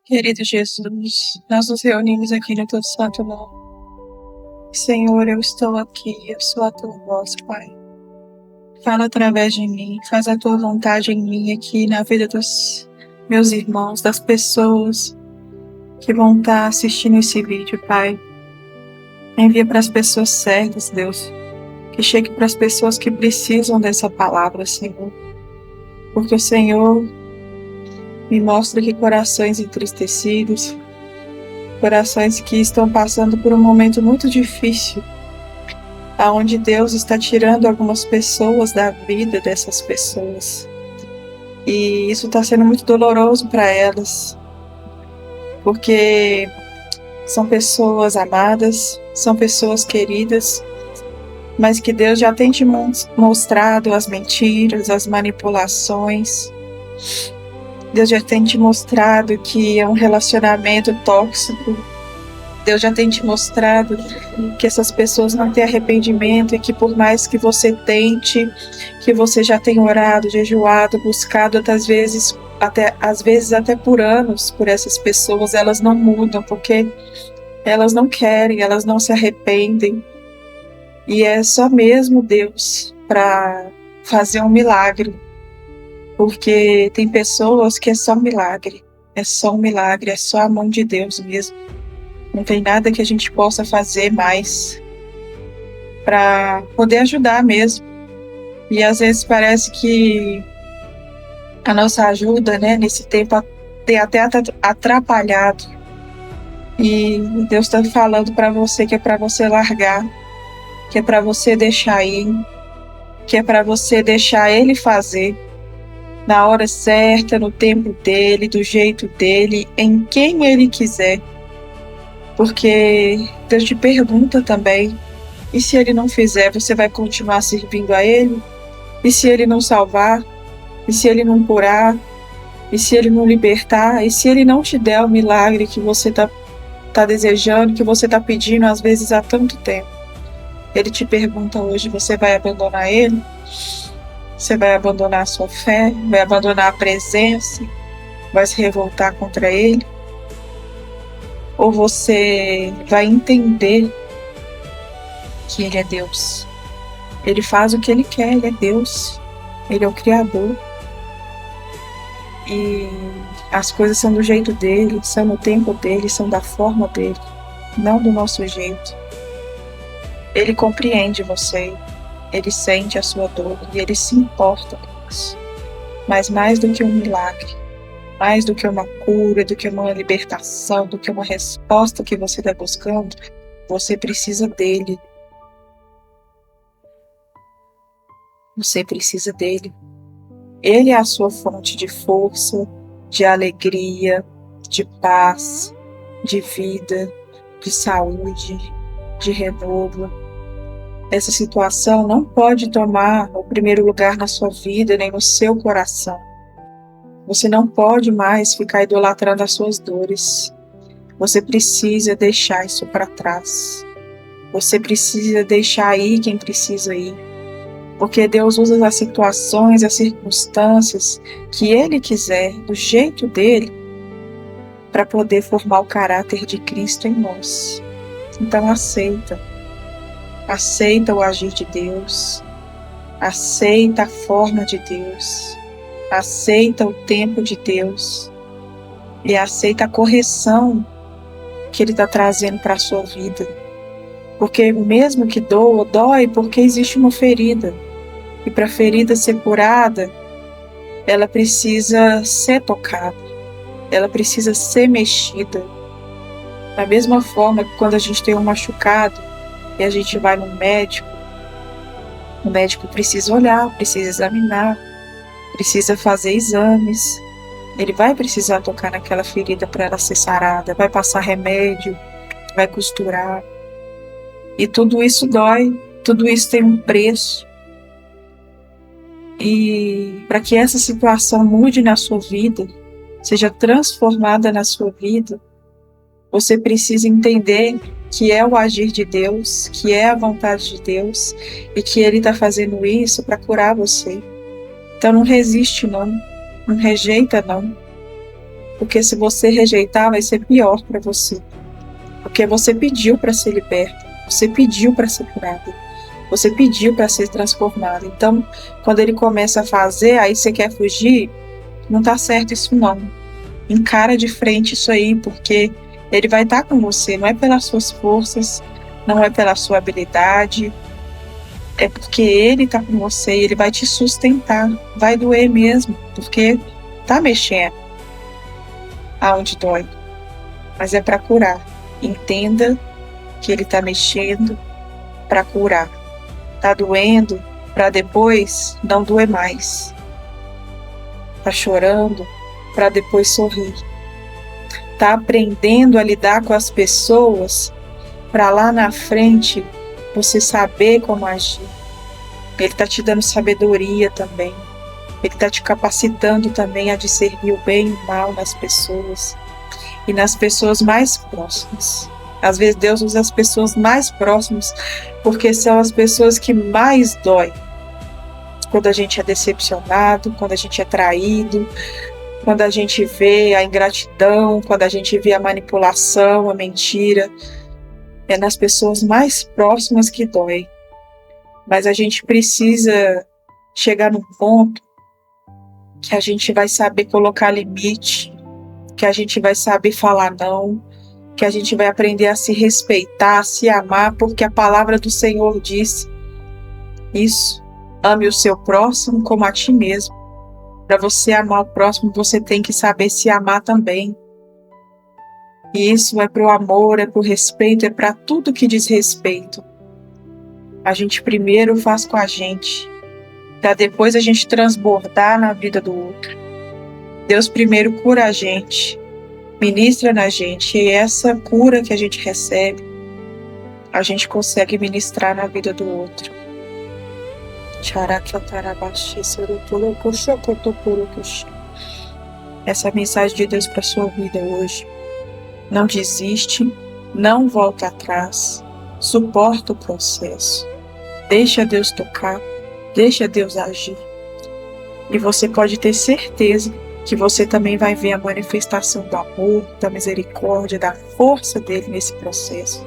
Querido Jesus, nós nos reunimos aqui no teu santo nome. Senhor, eu estou aqui, eu sou a tua voz, Pai. Fala através de mim, faz a tua vontade em mim aqui na vida dos meus irmãos, das pessoas que vão estar assistindo esse vídeo, Pai. Envia para as pessoas certas, Deus. Que chegue para as pessoas que precisam dessa palavra, Senhor. Porque o Senhor me mostra que corações entristecidos, corações que estão passando por um momento muito difícil, aonde Deus está tirando algumas pessoas da vida dessas pessoas. E isso está sendo muito doloroso para elas, porque são pessoas amadas, são pessoas queridas, mas que Deus já tem te mostrado as mentiras, as manipulações. Deus já tem te mostrado que é um relacionamento tóxico. Deus já tem te mostrado que essas pessoas não têm arrependimento e que por mais que você tente, que você já tenha orado, jejuado, buscado às vezes até por anos por essas pessoas, elas não mudam porque elas não querem, elas não se arrependem. E é só mesmo Deus para fazer um milagre. Porque tem pessoas que é só um milagre, é só um milagre, é só a mão de Deus mesmo. Não tem nada que a gente possa fazer mais para poder ajudar mesmo. E às vezes parece que a nossa ajuda, né, nesse tempo tem até atrapalhado. E Deus está falando para você que é para você largar, que é para você deixar ir, que é para você deixar Ele fazer. Na hora certa, no tempo dele, do jeito dele, em quem ele quiser. Porque Deus te pergunta também, e se ele não fizer, você vai continuar servindo a ele? E se ele não salvar? E se ele não curar? E se ele não libertar? E se ele não te der o milagre que você tá desejando, que você tá pedindo às vezes há tanto tempo? Ele te pergunta hoje, você vai abandonar ele? Você vai abandonar a sua fé, vai abandonar a presença, vai se revoltar contra ele? Ou você vai entender que ele é Deus? Ele faz o que ele quer, ele é Deus, ele é o Criador. E as coisas são do jeito dele, são no tempo dele, são da forma dele, não do nosso jeito. Ele compreende você. Ele sente a sua dor e ele se importa com isso. Mas mais do que um milagre, mais do que uma cura, do que uma libertação, do que uma resposta que você está buscando, você precisa dele. Você precisa dele. Ele é a sua fonte de força, de alegria, de paz, de vida, de saúde, de renovo. Essa situação não pode tomar o primeiro lugar na sua vida, nem no seu coração. Você não pode mais ficar idolatrando as suas dores. Você precisa deixar isso para trás. Você precisa deixar ir quem precisa ir. Porque Deus usa as situações, as circunstâncias que Ele quiser, do jeito dele, para poder formar o caráter de Cristo em nós. Então aceita. Aceita o agir de Deus, aceita a forma de Deus, aceita o tempo de Deus e aceita a correção que Ele está trazendo para a sua vida. Porque mesmo que doa, dói porque existe uma ferida. E para a ferida ser curada, ela precisa ser tocada, ela precisa ser mexida. Da mesma forma que quando a gente tem um machucado, e a gente vai no médico, o médico precisa olhar, precisa examinar, precisa fazer exames. Ele vai precisar tocar naquela ferida para ela ser sarada, vai passar remédio, vai costurar. E tudo isso dói, tudo isso tem um preço. E para que essa situação mude na sua vida, seja transformada na sua vida, você precisa entender que é o agir de Deus, que é a vontade de Deus e que Ele está fazendo isso para curar você. Então não resiste não, não rejeita não. Porque se você rejeitar, vai ser pior para você. Porque você pediu para ser liberto, você pediu para ser curado, você pediu para ser transformado. Então, quando ele começa a fazer, aí você quer fugir, não tá certo isso não. Encara de frente isso aí, porque ele vai estar com você, não é pelas suas forças, não é pela sua habilidade, é porque ele tá com você e ele vai te sustentar. Vai doer mesmo, porque tá mexendo aonde dói, mas é para curar. Entenda que ele tá mexendo para curar. Tá doendo para depois não doer mais. Tá chorando para depois sorrir. Tá aprendendo a lidar com as pessoas para lá na frente você saber como agir. Ele tá te dando sabedoria também. Ele tá te capacitando também a discernir o bem e o mal nas pessoas e nas pessoas mais próximas. Às vezes Deus usa as pessoas mais próximas porque são as pessoas que mais dói. Quando a gente é decepcionado, quando a gente é traído, quando a gente vê a ingratidão, quando a gente vê a manipulação, a mentira, é nas pessoas mais próximas que dói. Mas a gente precisa chegar num ponto que a gente vai saber colocar limite, que a gente vai saber falar não, que a gente vai aprender a se respeitar, a se amar, porque a palavra do Senhor diz isso. Ame o seu próximo como a ti mesmo. Para você amar o próximo, você tem que saber se amar também. E isso é para o amor, é para o respeito, é para tudo que diz respeito. A gente primeiro faz com a gente, para depois a gente transbordar na vida do outro. Deus primeiro cura a gente, ministra na gente, e essa cura que a gente recebe, a gente consegue ministrar na vida do outro. Essa é a mensagem de Deus para sua vida hoje. Não desiste, não volta atrás, suporta o processo. Deixa Deus tocar, deixa Deus agir. E você pode ter certeza que você também vai ver a manifestação do amor, da misericórdia, da força dele nesse processo.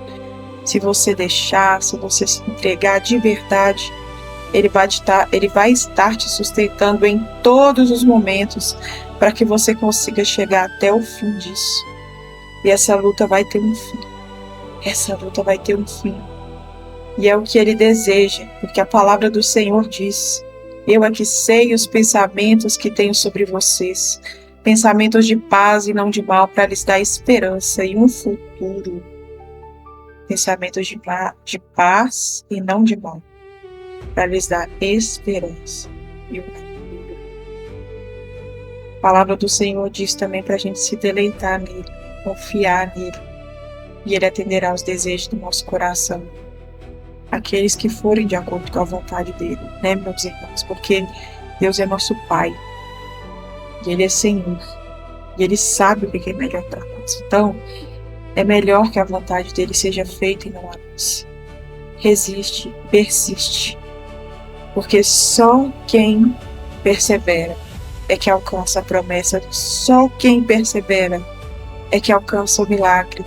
Se você deixar, se você se entregar de verdade, ele vai estar te sustentando em todos os momentos para que você consiga chegar até o fim disso. E essa luta vai ter um fim. Essa luta vai ter um fim. E é o que ele deseja, porque a palavra do Senhor diz: eu é que sei os pensamentos que tenho sobre vocês, pensamentos de paz e não de mal, para lhes dar esperança e um futuro. Pensamentos de paz e não de mal, para lhes dar esperança e um futuro. A palavra do Senhor diz também para a gente se deleitar nele, confiar nele, e ele atenderá aos desejos do nosso coração. Aqueles que forem de acordo com a vontade dele, né, meus irmãos? Porque Deus é nosso Pai, e Ele é Senhor, e Ele sabe o que é melhor para nós. Então, é melhor que a vontade dele seja feita e não a nossa. Resiste, persiste, porque só quem persevera é que alcança a promessa, só quem persevera é que alcança o milagre,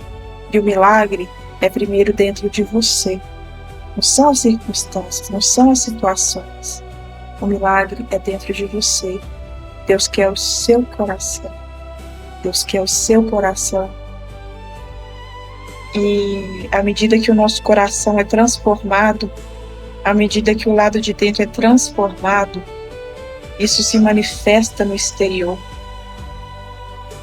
e o milagre é primeiro dentro de você. Não são as circunstâncias, não são as situações. O milagre é dentro de você. Deus quer o seu coração. Deus quer o seu coração. E à medida que o nosso coração é transformado, à medida que o lado de dentro é transformado, isso se manifesta no exterior.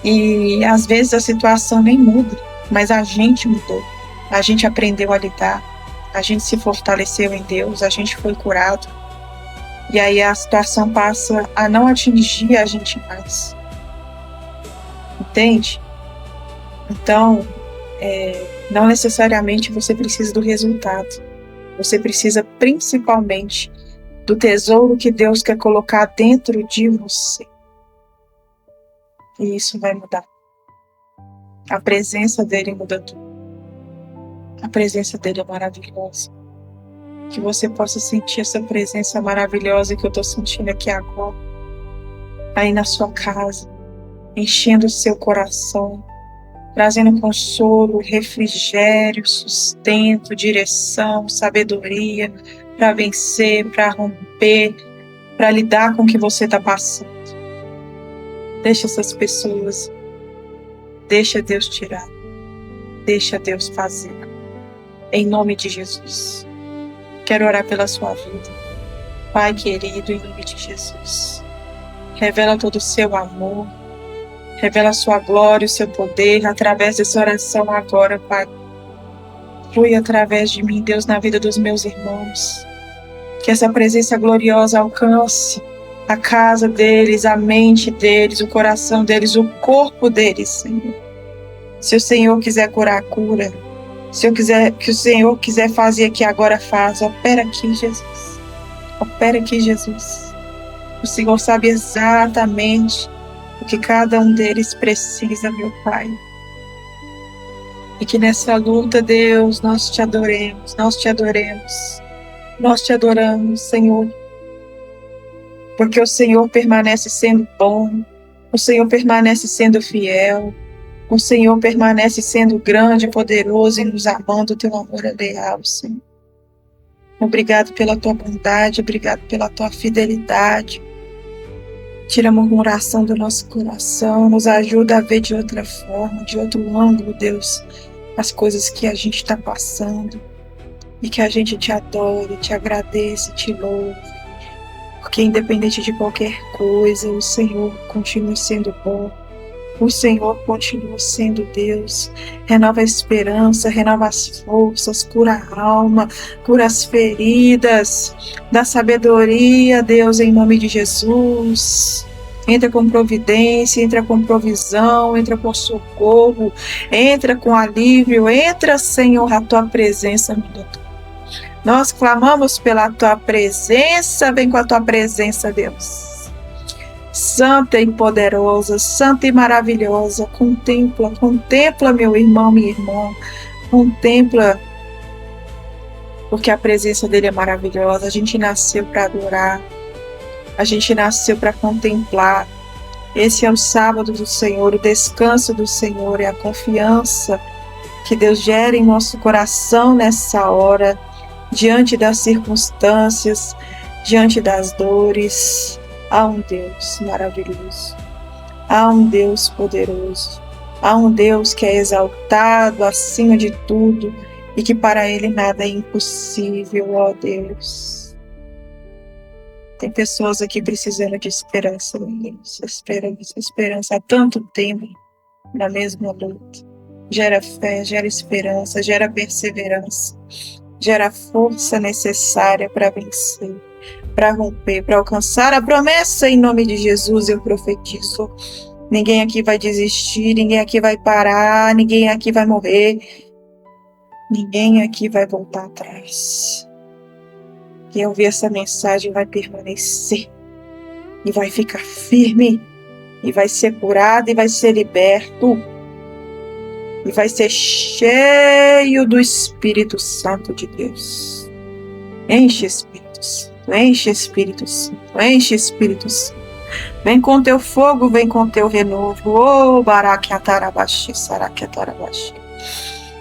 E às vezes a situação nem muda, mas a gente mudou. A gente aprendeu a lidar. A gente se fortaleceu em Deus, a gente foi curado. E aí a situação passa a não atingir a gente mais. Entende? Então, não necessariamente você precisa do resultado. Você precisa principalmente do tesouro que Deus quer colocar dentro de você. E isso vai mudar. A presença dele muda tudo. A presença dele é maravilhosa. Que você possa sentir essa presença maravilhosa que eu estou sentindo aqui agora. Aí na sua casa, enchendo o seu coração, trazendo consolo, refrigério, sustento, direção, sabedoria para vencer, para romper, para lidar com o que você está passando. Deixa essas pessoas, deixa Deus tirar, deixa Deus fazer. Em nome de Jesus. Quero orar pela sua vida. Pai querido, em nome de Jesus. Revela todo o seu amor. Revela a sua glória, o seu poder, através dessa oração agora, Pai. Flui através de mim, Deus, na vida dos meus irmãos. Que essa presença gloriosa alcance a casa deles, a mente deles, o coração deles, o corpo deles, Senhor. Se o Senhor quiser curar, cura. Se eu quiser, que o Senhor quiser fazer aqui agora, faz. Opera aqui, Jesus. Opera aqui, Jesus. O Senhor sabe exatamente o que cada um deles precisa, meu Pai. E que nessa luta, Deus, nós te adoremos, nós te adoremos. Nós te adoramos, Senhor. Porque o Senhor permanece sendo bom. O Senhor permanece sendo fiel. O Senhor permanece sendo grande, poderoso e nos amando. O teu amor é leal, Senhor. Obrigado pela tua bondade, obrigado pela tua fidelidade. Tira a murmuração do nosso coração, nos ajuda a ver de outra forma, de outro ângulo, Deus, as coisas que a gente está passando. E que a gente te adore, te agradeça, te louve. Porque independente de qualquer coisa, o Senhor continua sendo bom. O Senhor continua sendo Deus. Renova a esperança, renova as forças, cura a alma, cura as feridas. Dá sabedoria, Deus, em nome de Jesus. Entra com providência, entra com provisão, entra com socorro, entra com alívio, entra, Senhor, a tua presença no doutor. Nós clamamos pela tua presença, vem com a tua presença, Deus. Santa e poderosa, santa e maravilhosa, contempla meu irmão, minha irmã, contempla, porque a presença dele é maravilhosa. A gente nasceu para adorar, a gente nasceu para contemplar. Esse é o sábado do Senhor, o descanso do Senhor, é a confiança que Deus gera em nosso coração nessa hora, diante das circunstâncias, diante das dores. Há um Deus maravilhoso, há um Deus poderoso, há um Deus que é exaltado acima de tudo e que para Ele nada é impossível, ó Deus. Tem pessoas aqui precisando de esperança, meu Deus, esperança há tanto tempo na mesma luta. Gera fé, gera esperança, gera perseverança, gera a força necessária para vencer, para romper, para alcançar a promessa. Em nome de Jesus eu profetizo. Ninguém aqui vai desistir, ninguém aqui vai parar, ninguém aqui vai morrer, ninguém aqui vai voltar atrás. Quem ouvir essa mensagem vai permanecer e vai ficar firme e vai ser curado e vai ser liberto e vai ser cheio do Espírito Santo de Deus. Enche Espírito Santo, enche Espírito Santo, enche Espírito Santo. Vem com teu fogo, vem com teu renovo. Oh, Baraquiatarabaxi, Saraquiatarabaxi.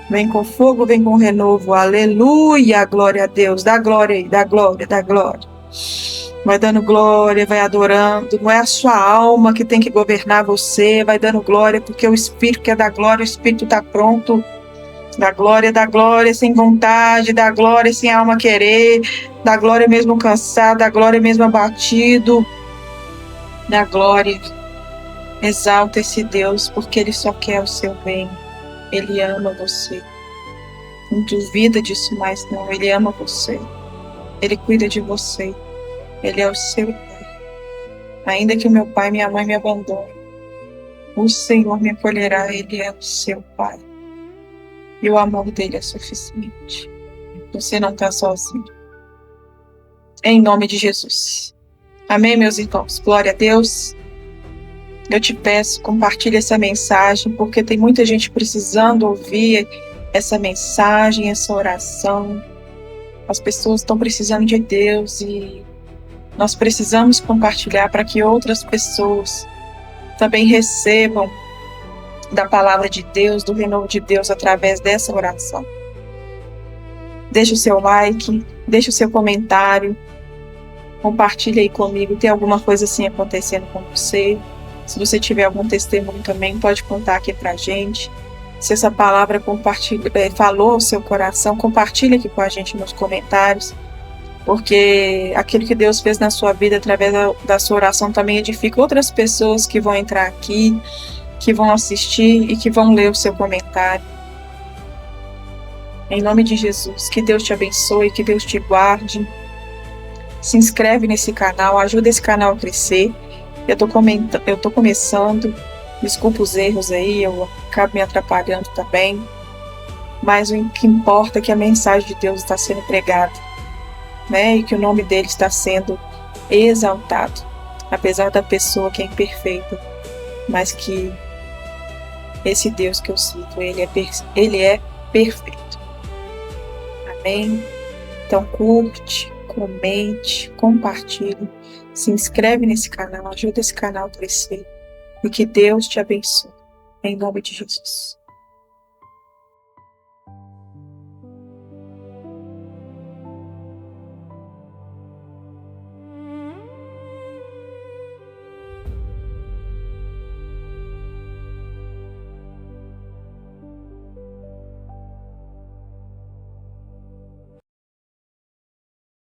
Vem com fogo, vem com renovo. Aleluia, glória a Deus. Dá glória aí, dá glória, dá glória. Vai dando glória, vai adorando. Não é a sua alma que tem que governar você. Vai dando glória, porque o Espírito quer dar glória, o Espírito está pronto. Dá glória sem vontade, dá glória sem a alma querer, dá glória mesmo cansado, dá glória mesmo abatido. Dá glória, exalta esse Deus, porque Ele só quer o seu bem. Ele ama você. Não duvida disso mais não, Ele ama você. Ele cuida de você. Ele é o seu Pai. Ainda que o meu pai e minha mãe me abandonem, o Senhor me acolherá, Ele é o seu Pai. E o amor dele é suficiente. Você não está sozinho. Em nome de Jesus. Amém, meus irmãos? Glória a Deus. Eu te peço, compartilhe essa mensagem, porque tem muita gente precisando ouvir essa mensagem, essa oração. As pessoas estão precisando de Deus e nós precisamos compartilhar para que outras pessoas também recebam da palavra de Deus, do renovo de Deus através dessa oração. Deixe o seu like, deixe o seu comentário, compartilhe aí comigo, tem alguma coisa assim acontecendo com você. Se você tiver algum testemunho também, pode contar aqui pra gente. Se essa palavra falou ao seu coração, compartilhe aqui com a gente nos comentários, porque aquilo que Deus fez na sua vida através da sua oração também edifica outras pessoas que vão entrar aqui, que vão assistir e que vão ler o seu comentário. Em nome de Jesus, que Deus te abençoe, que Deus te guarde. Se inscreve nesse canal, ajuda esse canal a crescer. Eu tô começando, desculpa os erros aí, eu acabo me atrapalhando também. Mas o que importa é que a mensagem de Deus está sendo pregada, né? E que o nome dele está sendo exaltado. Apesar da pessoa que é imperfeita, mas que esse Deus que eu cito, ele é perfeito. Amém? Então curte, comente, compartilhe, se inscreve nesse canal, ajuda esse canal a crescer e que Deus te abençoe. Em nome de Jesus.